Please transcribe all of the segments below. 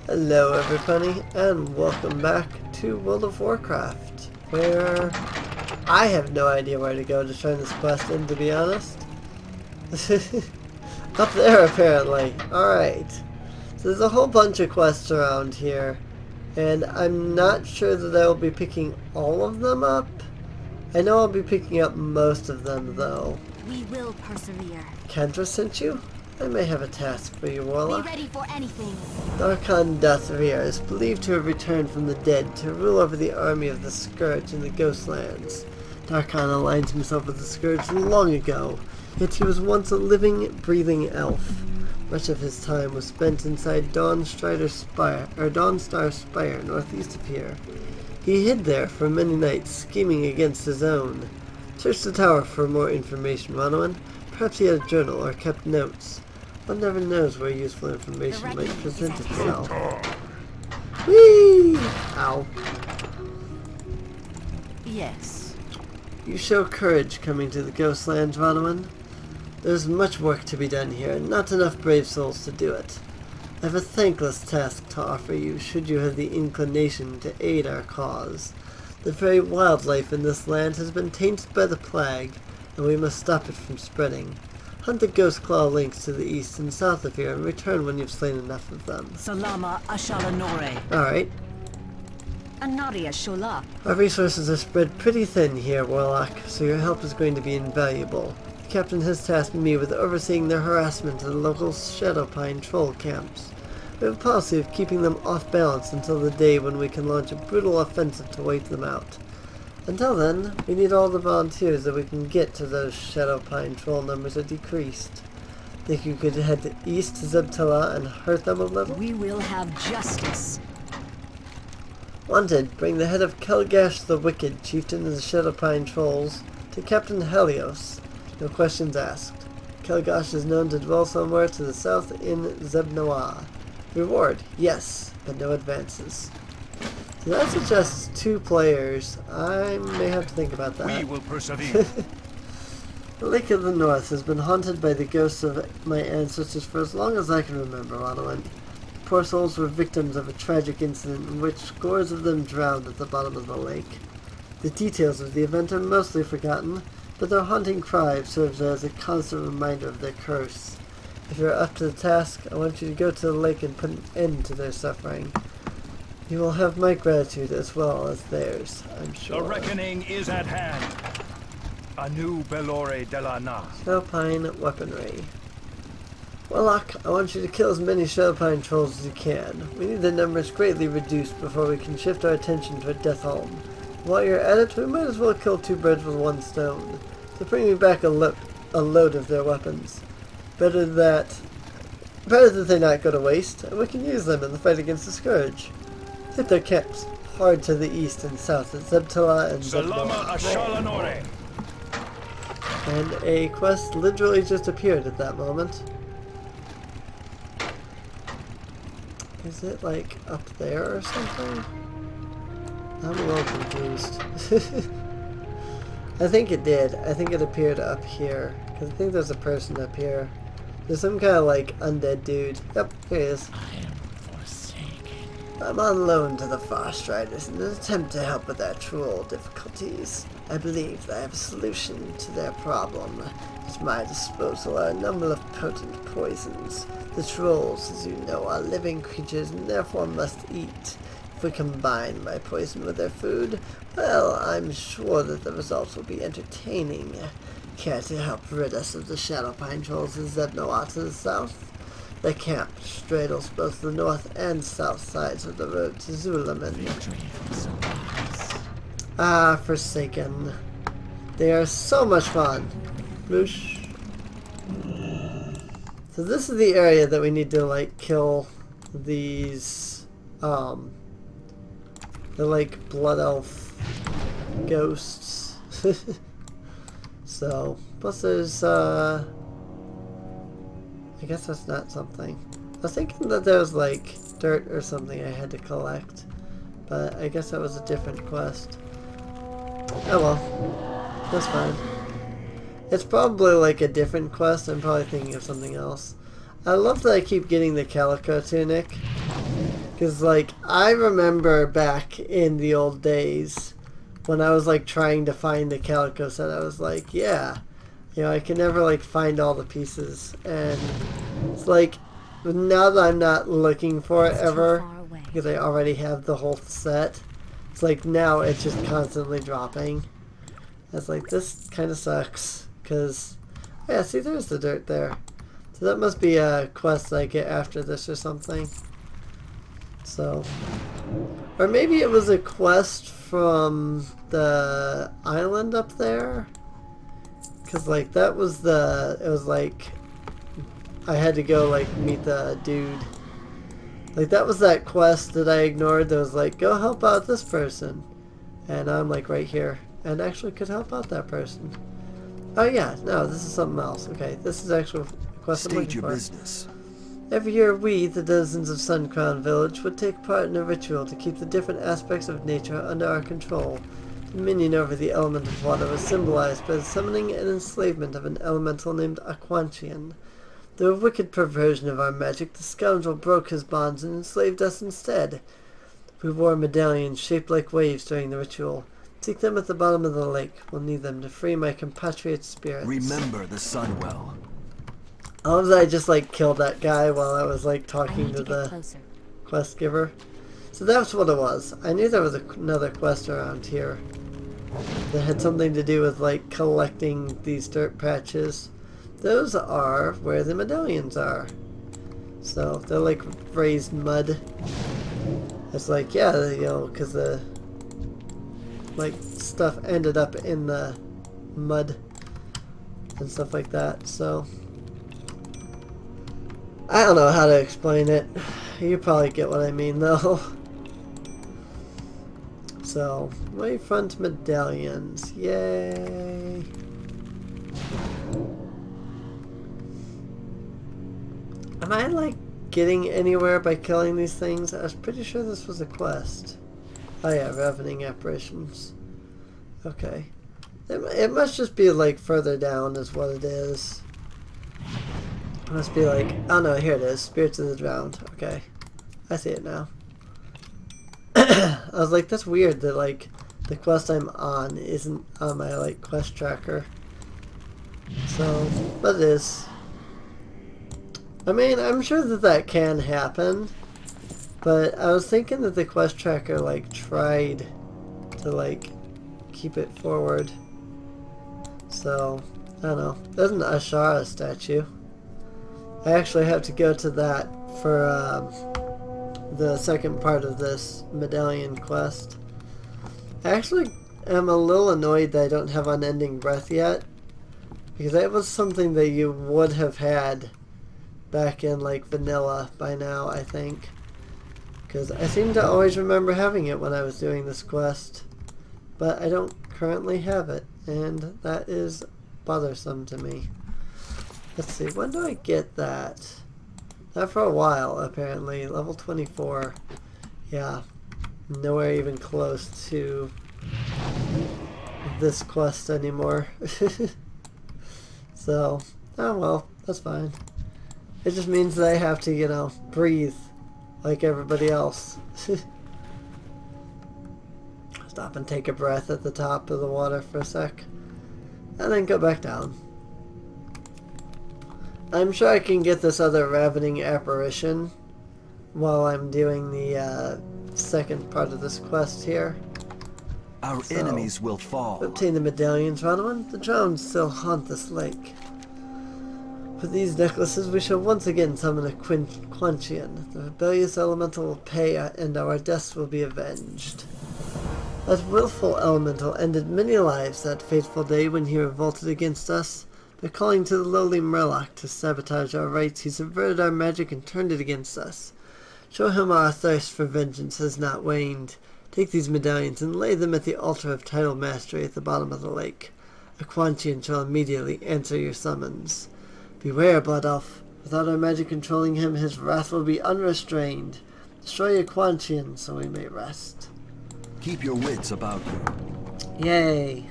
Hello everybody, and welcome back to World of Warcraft, where I have no idea where to go to turn this quest in, to be honest. Up there, apparently. Alright. So there's a whole bunch of quests around here, and I'm not sure that I'll be picking all of them up. I know I'll be picking up most of them, though. We will persevere. Kendra sent you? I may have a task for you, Warlock. Be ready for anything. Darkhan is believed to have returned from the dead to rule over the army of the Scourge in the Ghostlands. Darkhan aligned himself with the Scourge long ago, yet he was once a living, breathing elf. Much of his time was spent inside Dawnstar Spire, northeast of here. He hid there for many nights, scheming against his own. Search the tower for more information, Ronowan. Perhaps he had a journal or kept notes. One never knows where useful information might present itself. Whee! Ow. Yes. You show courage coming to the Ghostlands, Ronowan. There's much work to be done here, and not enough brave souls to do it. I have a thankless task to offer you, should you have the inclination to aid our cause. The very wildlife in this land has been tainted by the plague, and we must stop it from spreading. Hunt the Ghost Claw links to the east and south of here, and return when you've slain enough of them. Salama Ashalanore. Alright. Anaria Shola. Our resources are spread pretty thin here, Warlock, so your help is going to be invaluable. The captain has tasked me with overseeing the harassment of the local Shadowpine troll camps. We have a policy of keeping them off balance until the day when we can launch a brutal offensive to wipe them out. Until then, we need all the volunteers that we can get to those Shadowpine troll numbers are decreased. Think you could head east to Zebtala and hurt them a little? We will have justice. Wanted, bring the head of Kelgash the Wicked, chieftain of the Shadowpine Trolls, to Captain Helios. No questions asked. Kelgash is known to dwell somewhere to the south in Zebnoa. Reward, yes, but no advances. So that suggests 2 players. I may have to think about that. We will persevere. The Lake of the North has been haunted by the ghosts of my ancestors for as long as I can remember, Ronowan. The poor souls were victims of a tragic incident in which scores of them drowned at the bottom of the lake. The details of the event are mostly forgotten, but their haunting cry serves as a constant reminder of their curse. If you're up to the task, I want you to go to the lake and put an end to their suffering. You will have my gratitude as well as theirs, I'm sure. The reckoning is at hand. Anu Belore de la Na. Shadowpine weaponry. Warlock, I want you to kill as many Shadowpine trolls as you can. We need the numbers greatly reduced before we can shift our attention to a death home. While you're at it, we might as well kill 2 birds with 1 stone. To bring me back a load of their weapons. Better that they not go to waste, and we can use them in the fight against the Scourge. Hit their camps hard to the east and south at Zebtala and Salama Ashalanore. And a quest literally just appeared at that moment. Is it like up there or something? I'm a little confused. I think it did. I think it appeared up here. Because I think there's a person up here. There's some kind of like undead dude. Yep, here he is. I am forsaken. I'm on loan to the Farstriders in an attempt to help with their troll difficulties. I believe I have a solution to their problem. At my disposal are a number of potent poisons. The trolls, as you know, are living creatures and therefore must eat. If we combine my poison with their food, well, I'm sure that the results will be entertaining. Care to help rid us of the Shadowpine trolls in Zebnoa to the south? The camp straddles both the north and south sides of the road to Zulaman. Ah, Forsaken. They are so much fun. Bloosh. So this is the area that we need to like kill these the like blood elf ghosts. So plus there's I guess that's not something. I was thinking that there was like dirt or something I had to collect, but I guess that was a different quest. Oh well, that's fine. It's probably like a different quest. I'm probably thinking of something else. I love that I keep getting the Calico Tunic. Because, like, I remember back in the old days when I was, like, trying to find the Calico set, I was like, yeah, you know, I can never, like, find all the pieces. And it's like, now that I'm not looking for it It's too ever, far away. because I already have the whole set, it's like now it's just constantly dropping. It's like, this kind of sucks. Because, yeah, see, there's the dirt there. So that must be a quest I get after this or something. So, or maybe it was a quest from the island up there. Because, like, that was the, it was like, I had to go, like, meet the dude. Like, that was that quest that I ignored that was like, go help out this person. And I'm, like, right here. And actually could help out that person. Oh, yeah, no, this is something else. Okay, this is actual quest I'm State looking your for. business. Every year we, the denizens of Suncrown Village, would take part in a ritual to keep the different aspects of nature under our control. Dominion over the element of water was symbolized by the summoning and enslavement of an elemental named Aquantian. Through a wicked perversion of our magic, the scoundrel broke his bonds and enslaved us instead. We wore medallions shaped like waves during the ritual. Seek them at the bottom of the lake. We'll need them to free my compatriot spirits. Remember the sun well. I love that I just, like, killed that guy while I was, like, I talking need to to get the closer. quest giver. So that's what it was. I knew there was another quest around here that had something to do with, like, collecting these dirt patches. Those are where the medallions are. So they're like raised mud. It's like, yeah, you know, because the, like, stuff ended up in the mud and stuff like that. So I don't know how to explain it. You probably get what I mean, though. So, wayfront medallions. Yay. Am I, like, getting anywhere by killing these things? I was pretty sure this was a quest. Oh yeah, ravening apparitions. Okay. It must just be, like, further down is what it is. It must be like, oh no, here it is. Spirits of the Drowned. Okay. I see it now. I was like, that's weird that, like, the quest I'm on isn't on my, like, quest tracker. So, but it is. I mean, I'm sure that that can happen, but I was thinking that the quest tracker, like, tried to, like, keep it forward. So, I don't know. There's an Ashara statue. I actually have to go to that for the second part of this medallion quest. I actually am a little annoyed that I don't have Unending Breath yet, because that was something that you would have had back in, like, vanilla by now, I think. Because I seem to always remember having it when I was doing this quest. But I don't currently have it, and that is bothersome to me. Let's see, when do I get that? Not for a while, apparently. Level 24. Yeah, nowhere even close to this quest anymore. So, oh well, that's fine. It just means that I have to, you know, breathe like everybody else. Stop and take a breath at the top of the water for a sec. And then go back down. I'm sure I can get this other ravening apparition while I'm doing the second part of this quest here. Our enemies will fall. Obtain the medallions, Ronowin. The drowned still haunt this lake. With these necklaces, we shall once again summon a Quantian. The rebellious elemental will pay, and our deaths will be avenged. That willful elemental ended many lives that fateful day when he revolted against us. By calling to the lowly Murloc to sabotage our rites, he subverted our magic and turned it against us. Show him our thirst for vengeance has not waned. Take these medallions and lay them at the altar of tidal mastery at the bottom of the lake. A Quantian shall immediately answer your summons. Beware, Blood Elf. Without our magic controlling him, his wrath will be unrestrained. Destroy a Quantian so we may rest. Keep your wits about you. Yay!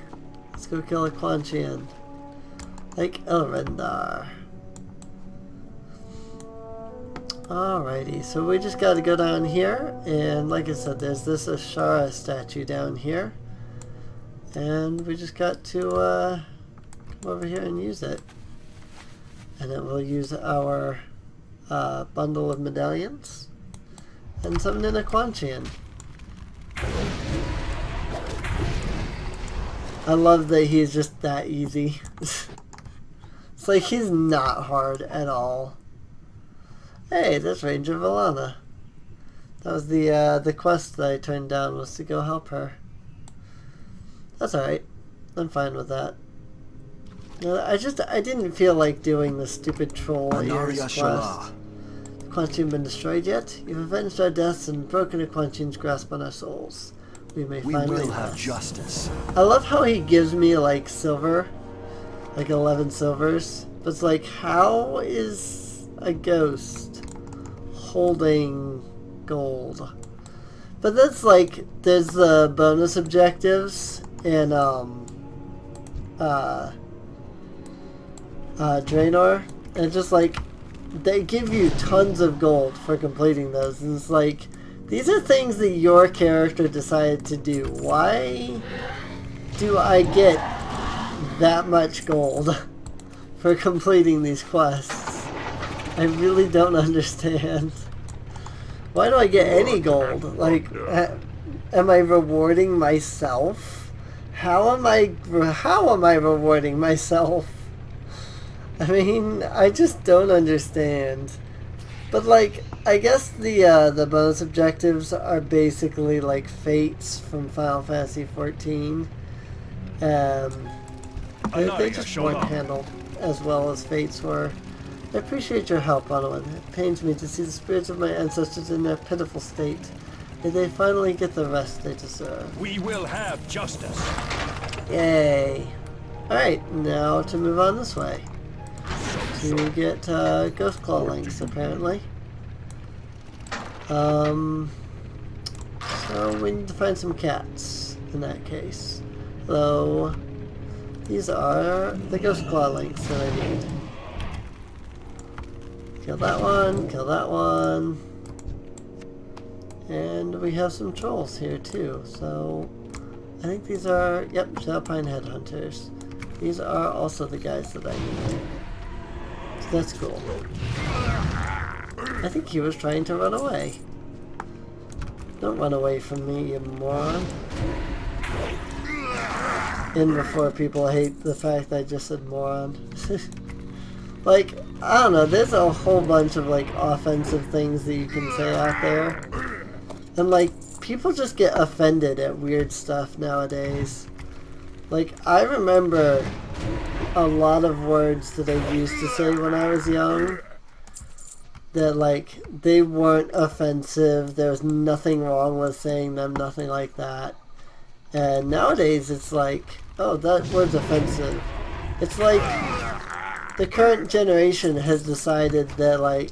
Let's go kill a Quantian. Like Elrendar. Alrighty, so we just gotta go down here, and like I said, there's this Ashara statue down here. And we just got to come over here and use it. And then we'll use our bundle of medallions and summon in a Quantian. I love that he's just that easy. It's like he's not hard at all. Hey, there's Ranger Valana. That was the quest that I turned down, was to go help her. That's alright. I'm fine with that. I didn't feel like doing the stupid troll ears quest. The Quantian been destroyed yet? You've avenged our deaths and broken a Quantian's grasp on our souls. We will have justice. I love how he gives me like silver, like 11 silvers, but it's like, how is a ghost holding gold? But that's like, there's the bonus objectives in Draenor, and just like, they give you tons of gold for completing those, and it's like, these are things that your character decided to do. Why do I get that much gold for completing these quests? I really don't understand. Why do I get any gold? Like, am I rewarding myself? How am I rewarding myself? I mean, I just don't understand. But like, I guess the bonus objectives are basically like fates from Final Fantasy XIV. They just weren't handled as well as fates were. I appreciate your help, Onwin. It pains me to see the spirits of my ancestors in their pitiful state. May they finally get the rest they deserve. We will have justice. Yay. Alright, now to move on this way. To get Ghost Claw links, apparently. So we need to find some cats in that case. So these are the Ghost Claw links that I need. Kill that one. And we have some trolls here too. So I think these are, yep, Shadowpine Headhunters. These are also the guys that I need. So that's cool. I think he was trying to run away. Don't run away from me, you moron. In before people hate the fact that I just said moron. Like, I don't know, there's a whole bunch of like offensive things that you can say out there. And like, people just get offended at weird stuff nowadays. Like, I remember a lot of words that I used to say when I was young that like, they weren't offensive, there was nothing wrong with saying them, nothing like that. And nowadays it's like, oh, that word's offensive. It's like the current generation has decided that like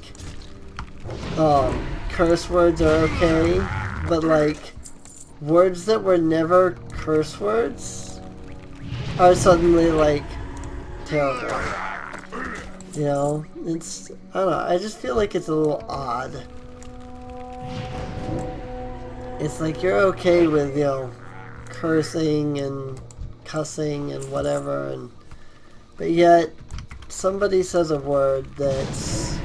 curse words are okay, but like words that were never curse words are suddenly like terrible. You know, it's, I don't know, I just feel like it's a little odd. It's like you're okay with, you know, cursing and cussing and whatever, and but yet somebody says a word that's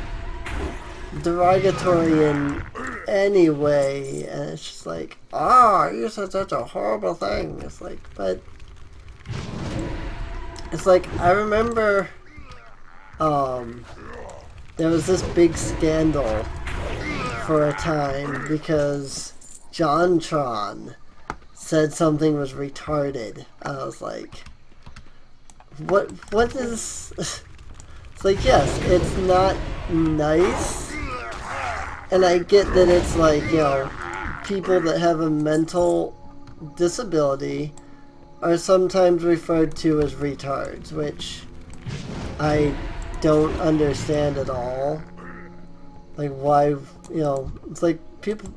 derogatory in any way, and it's just like, ah, you said such a horrible thing. It's like, but it's like, I remember there was this big scandal for a time because JonTron said something was retarded. I was like, what is... It's like, yes, it's not nice, and I get that it's like, you know, people that have a mental disability are sometimes referred to as retards, which I don't understand at all. Like, why, you know, it's like people,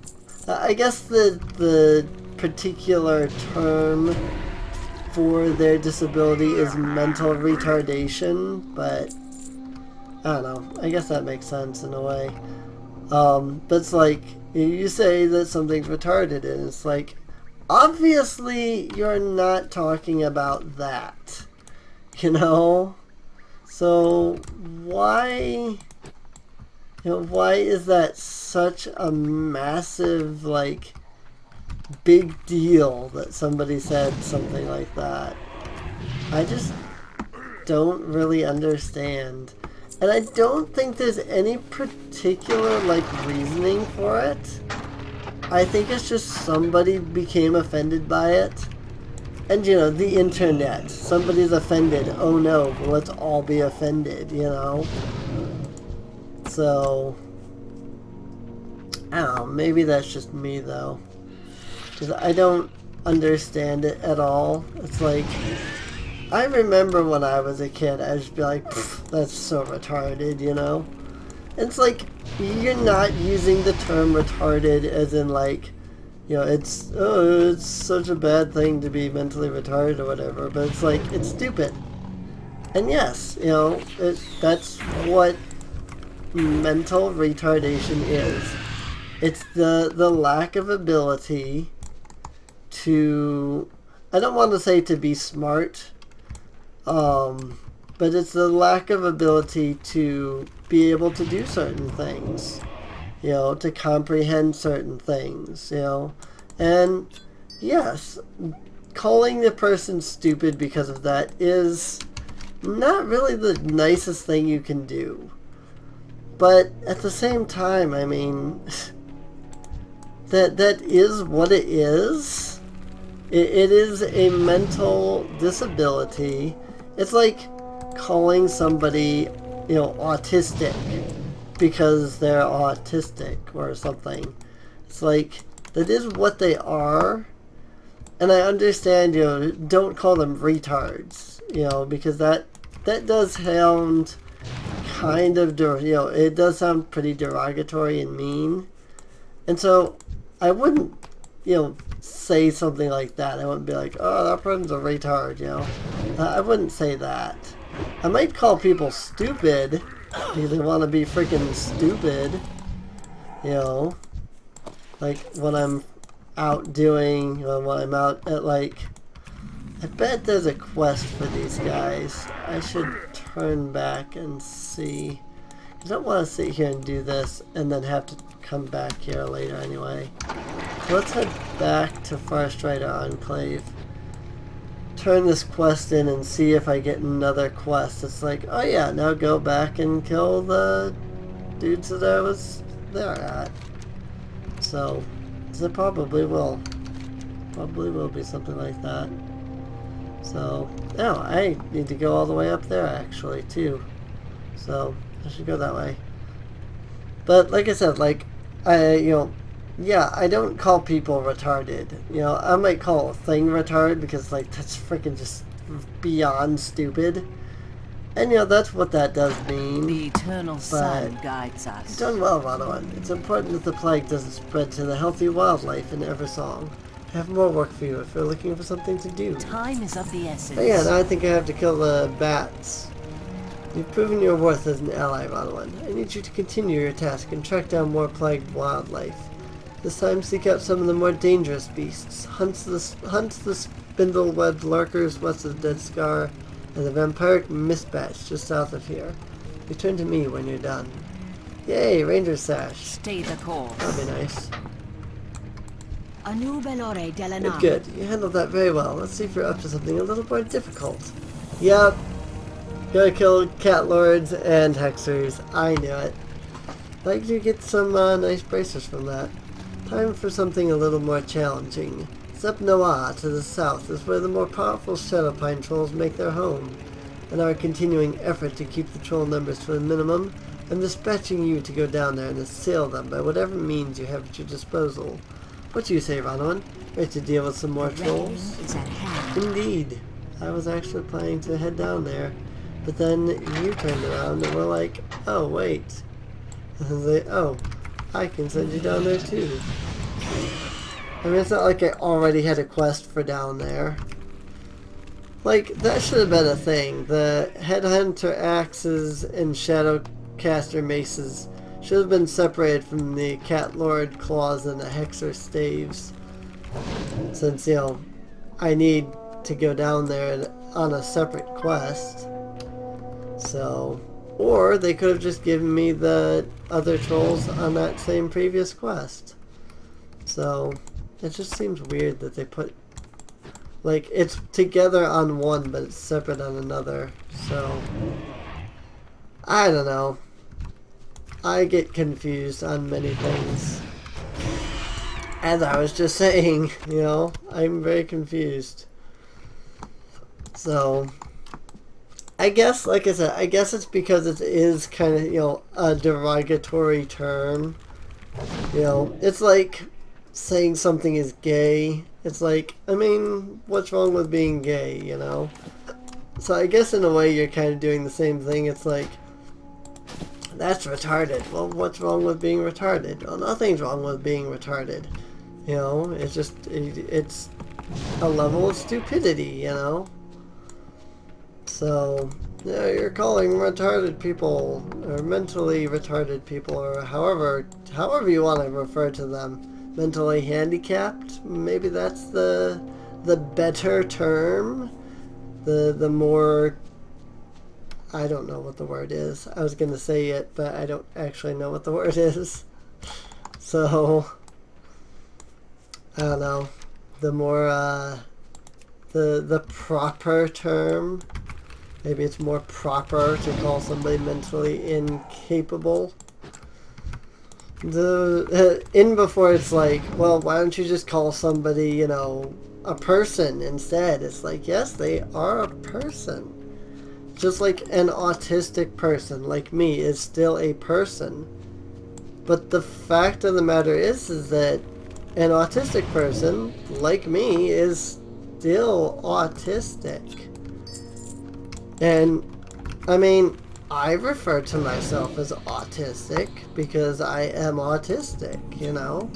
I guess the particular term for their disability is mental retardation, but I don't know, I guess that makes sense in a way. But it's like, you say that something's retarded, and it's like, obviously you're not talking about that. You know? So why is that such a massive, like, big deal that somebody said something like that? I just don't really understand. And I don't think there's any particular, like, reasoning for it. I think it's just somebody became offended by it. And, you know, the internet. Somebody's offended. Oh no, well, let's all be offended, you know? So, I don't know, maybe that's just me, though. Because I don't understand it at all. It's like, I remember when I was a kid, I'd just be like, that's so retarded, you know? And it's like, you're not using the term retarded as in, like, you know, it's such a bad thing to be mentally retarded or whatever, but it's like, it's stupid. And yes, you know, that's what mental retardation is. It's the lack of ability to, I don't want to say to be smart, but it's the lack of ability to be able to do certain things. You know, to comprehend certain things, you know. And yes, calling the person stupid because of that is not really the nicest thing you can do. But at the same time, I mean, that is what it is. It is a mental disability. It's like calling somebody, you know, autistic because they're autistic or something. It's like, that is what they are. And I understand, you know, don't call them retards, you know, because that does sound kind of, you know, it does sound pretty derogatory and mean. And so I wouldn't, you know, say something like that. I wouldn't be like, oh, that person's a retard, you know. I wouldn't say that. I might call people stupid because they want to be freaking stupid, you know. Like when I'm out doing, when I'm out at, like, I bet there's a quest for these guys. I should turn back and see. I don't want to sit here and do this and then have to come back here later anyway. So let's head back to Farstrider Enclave. Turn this quest in and see if I get another quest. It's like, oh yeah, now go back and kill the dudes that I was there at. So it probably will. Probably will be something like that. So, no, I need to go all the way up there actually too. So I should go that way. But like I said, like, yeah, I don't call people retarded. You know, I might call a thing retarded because, like, that's freaking just beyond stupid. And, you know, that's what that does mean. The eternal sun guides us. You've done well, Rodowan. It's important that the plague doesn't spread to the healthy wildlife in Eversong. I have more work for you if you're looking for something to do. Time is of the essence. Oh yeah, now I think I have to kill the bats. You've proven your worth as an ally, Rodowan. I need you to continue your task and track down more plagued wildlife. This time seek out some of the more dangerous beasts. Hunt the spindle-webbed lurkers west of the Dead Scar, and the vampiric mistbatch just south of here. Return to me when you're done. Yay, Ranger Sash. Stay the course. That'd be nice. Anu Belore Delana. Good. You handled that very well. Let's see if you're up to something a little more difficult. Yep. Gotta kill cat lords and hexers. I knew it. Like to get some nice bracers from that. Time for something a little more challenging. Zep Noah to the south is where the more powerful Shadowpine trolls make their home. In our continuing effort to keep the troll numbers to a minimum, I'm dispatching you to go down there and assail them by whatever means you have at your disposal. What do you say, Ronowan? Ready to deal with some more trolls? Is at hand. Indeed. I was actually planning to head down there, but then you turned around and were like, oh wait. I was like, oh, I can send you down there too. I mean, it's not like I already had a quest for down there. Like, that should have been a thing. The Headhunter axes and Shadowcaster maces should have been separated from the Cat Lord claws and the Hexer staves. Since, you know, I need to go down there on a separate quest. So, or they could have just given me the other trolls on that same previous quest. So, it just seems weird that they put, like, it's together on one, but it's separate on another. So, I don't know. I get confused on many things. As I was just saying, you know, I'm very confused. So, I guess, like I said, I guess it's because it is kind of, you know, a derogatory term. You know, it's like saying something is gay. It's like, I mean, what's wrong with being gay, you know? So I guess in a way you're kind of doing the same thing. It's like, that's retarded. Well, what's wrong with being retarded? Well, nothing's wrong with being retarded. You know, it's just, it's a level of stupidity, you know? So, yeah, you're calling retarded people, or mentally retarded people, or however you want to refer to them. Mentally handicapped? Maybe that's the better term? The more, I don't know what the word is. I was going to say it, but I don't actually know what the word is. So, I don't know. The more, the proper term. Maybe it's more proper to call somebody mentally incapable. In before it's like, well, why don't you just call somebody, you know, a person instead? It's like, yes, they are a person. Just like an autistic person like me is still a person. But the fact of the matter is that an autistic person like me is still autistic. And, I mean, I refer to myself as autistic because I am autistic, you know?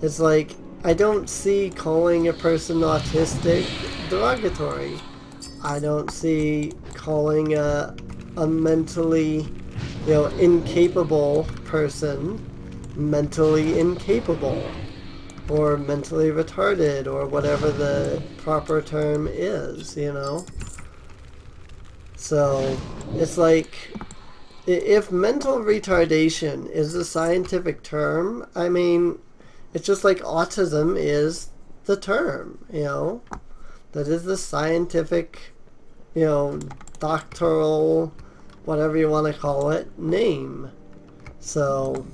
It's like, I don't see calling a person autistic derogatory. I don't see calling a mentally, you know, incapable person mentally incapable or mentally retarded or whatever the proper term is, you know? So, it's like, if mental retardation is a scientific term, I mean, it's just like autism is the term, you know? That is the scientific, you know, doctoral, whatever you want to call it, name. So,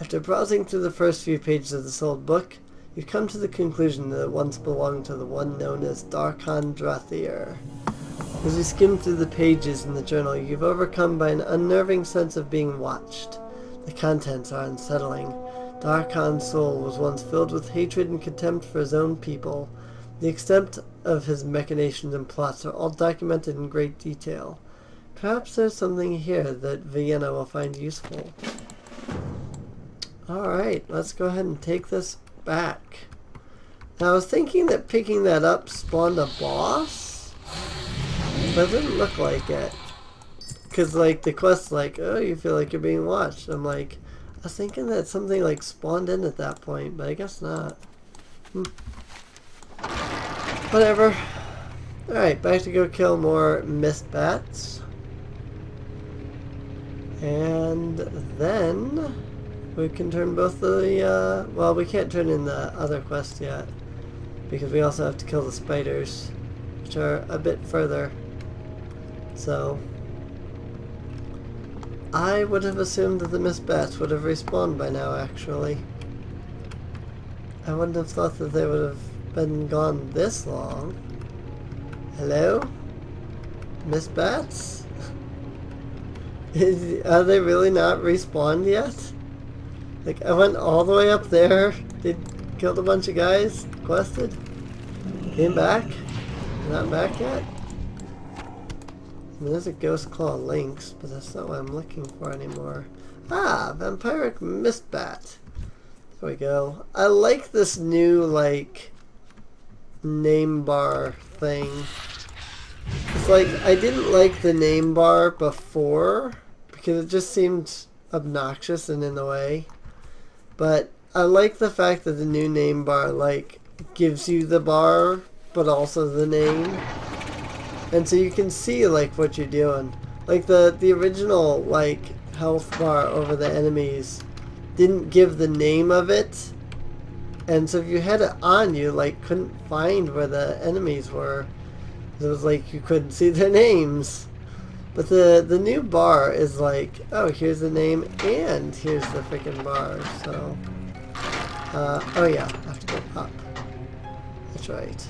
after browsing through the first few pages of this old book, you come to the conclusion that it once belonged to the one known as Darkon Drathier. As you skim through the pages in the journal, you've overcome by an unnerving sense of being watched. The contents are unsettling. Darkon's soul was once filled with hatred and contempt for his own people. The extent of his machinations and plots are all documented in great detail. Perhaps there's something here that Vienna will find useful. Alright, let's go ahead and take this back. Now, I was thinking that picking that up spawned a boss, but it didn't look like it. Because, like, the quest's like, oh, you feel like you're being watched. I'm like, I was thinking that something, like, spawned in at that point, but I guess not. Whatever. Alright, back to go kill more mist bats. And then we can turn both the, well, we can't turn in the other quest yet, because we also have to kill the spiders, which are a bit further. So, I would have assumed that the mist bats would have respawned by now, actually. I wouldn't have thought that they would have been gone this long. Hello? Mist bats? Are they really not respawned yet? Like, I went all the way up there, killed a bunch of guys, quested, came back, not back yet? I mean, there's a Ghost Claw Lynx, but that's not what I'm looking for anymore. Ah, Vampiric Mistbat. There we go. I like this new, like, name bar thing. It's like, I didn't like the name bar before, because it just seemed obnoxious and in the way. But I like the fact that the new name bar like gives you the bar but also the name, and so you can see like what you're doing. Like the original like health bar over the enemies didn't give the name of it, and so if you had it on, you like couldn't find where the enemies were. It was like you couldn't see their names. But the new bar is like, oh, here's the name and here's the freaking bar. So oh yeah, I have to go up. That's right.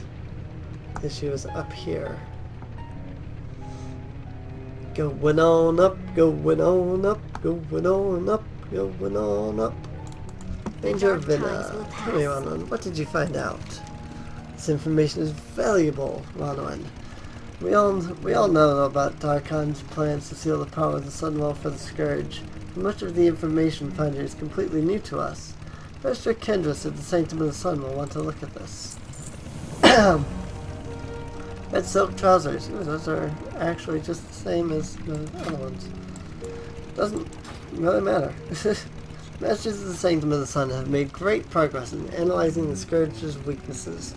Issue is up here. Going on up, going on up, going on up, going on up. Ranger Vinna. Tell me, Ronwin, what did you find out? This information is valuable, Ronwin. We all know about Darkon's plans to seal the power of the Sunwell for the Scourge. Much of the information found here is completely new to us. Master Kendris of the Sanctum of the Sun will want to look at this. Red silk trousers. Ooh, those are actually just the same as the other ones. Doesn't really matter. Masters of the Sanctum of the Sun have made great progress in analyzing the Scourge's weaknesses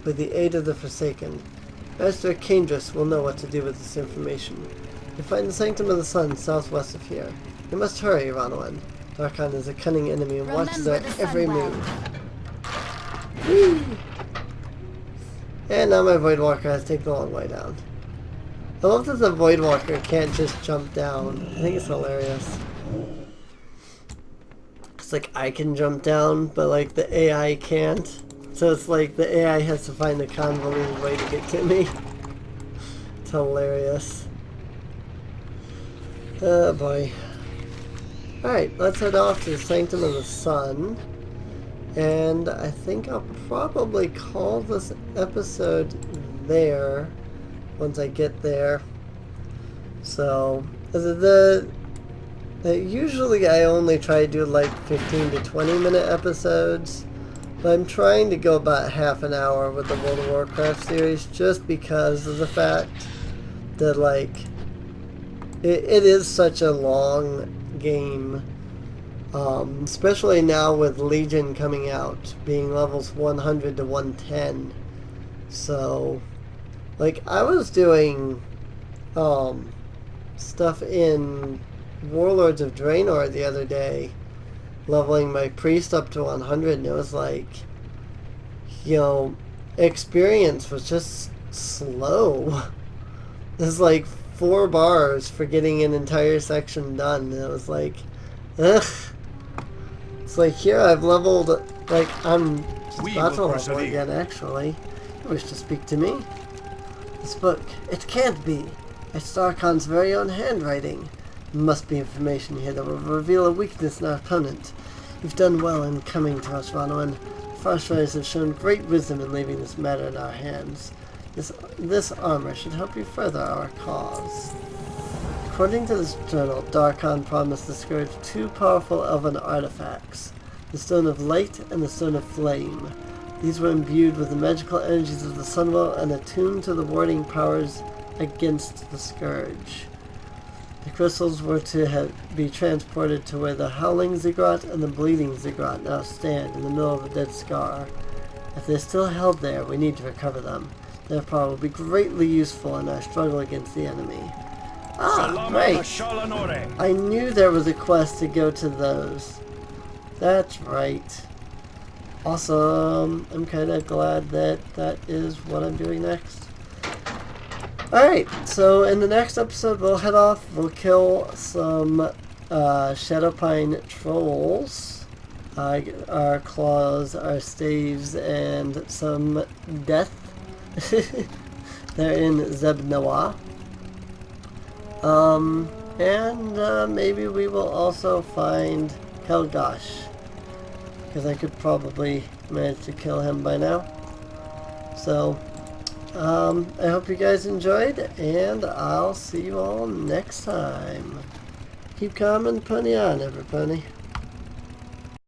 with the aid of the Forsaken. Master Kendris will know what to do with this information. You find the Sanctum of the Sun southwest of here. You must hurry, Ronwin. Darkon is a cunning enemy and watches our every move. Whee! And now my Voidwalker has to take the long way down. I love that the Voidwalker can't just jump down. I think it's hilarious. It's like I can jump down, but like the AI can't. So it's like the AI has to find a convoluted way to get to me. It's hilarious. Oh boy. Alright, let's head off to the Sanctum of the Sun. And I think I'll probably call this episode there once I get there. So, usually I only try to do like 15 to 20 minute episodes. But I'm trying to go about half an hour with the World of Warcraft series just because of the fact that like it is such a long game. Especially now with Legion coming out, being levels 100 to 110. So, like, I was doing stuff in Warlords of Draenor the other day, leveling my priest up to 100, and it was like, you know, experience was just slow. There's like 4 bars for getting an entire section done, and it was like, ugh. It's like, here I've leveled, like, I'm just about to level again, actually. You wish to speak to me? This book, it can't be. It's Darkon's very own handwriting. There must be information here that will reveal a weakness in our opponent. You've done well in coming to us, Ronwin. Frost Riders have shown great wisdom in leaving this matter in our hands. This armor should help you further our cause. According to this journal, Darkon promised the Scourge 2 powerful elven artifacts, the Stone of Light and the Stone of Flame. These were imbued with the magical energies of the Sunwell and attuned to the warding powers against the Scourge. The crystals were to be transported to where the Howling Ziggurat and the Bleeding Ziggurat now stand in the middle of a dead scar. If they're still held there, we need to recover them. Their power will be greatly useful in our struggle against the enemy. Ah, right. I knew there was a quest to go to those. That's right. Awesome. I'm kind of glad that that is what I'm doing next. Alright, so in the next episode we'll head off, we'll kill some Shadowpine trolls. Our claws, our staves, and some death. They're in Zebnoa. And maybe we will also find Helgosh, because I could probably manage to kill him by now. So, I hope you guys enjoyed, and I'll see you all next time. Keep calm and pony on, everybody.